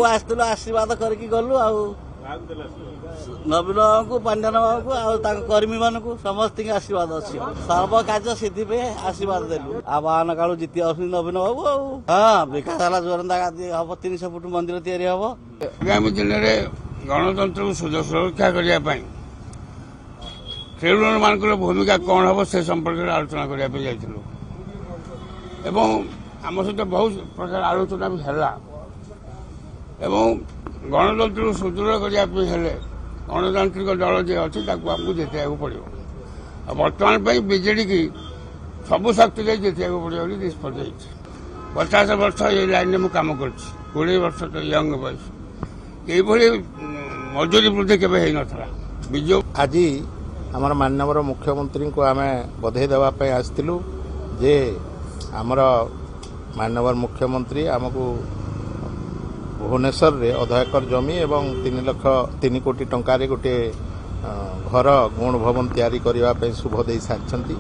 आसलु आशीर्वाद करके गलु नवीन बाबू को पांड्यान बाबू को कर्मी मान समस्त आशीर्वाद अच्छी सर्व कार्य से आशीर्वाद देलु आवाहन कालू जीति नवीन बाबू हाँ विकास है जोरंदा गादी हम 300 फुट मंदिर तैयारी हम आगामी दिन में गणतंत्र को सुरक्षा करने ट्रेडर मान भूमिका कौन हम से संपर्क में आलोचना करने जाइलु एवं आम सहित बहुत प्रकार आलोचना भी है एवं गणतंत्र को सुदृढ़ करने गणतांत्रिक दल जी अच्छी आमको जितने पड़ो बर्तमान बीजेडी की सबू शक्ति जितने पड़ो निष्पत्ति 50 वर्ष ये लाइन में मुझे कम कर 20 वर्ष तो यंग बयस ये मजूरी वृद्धि केवे नाला विजु आज आमर माननीय मुख्यमंत्री को आम बधाई देवाई आसलु जे आमर माननीय मुख्यमंत्री आमको भुवनेश्वर रे 1.5 एकर जमी एवं 3 कोटी टंकार गोटे घर गौण भवन तैयारी करने शुभ दे सारी।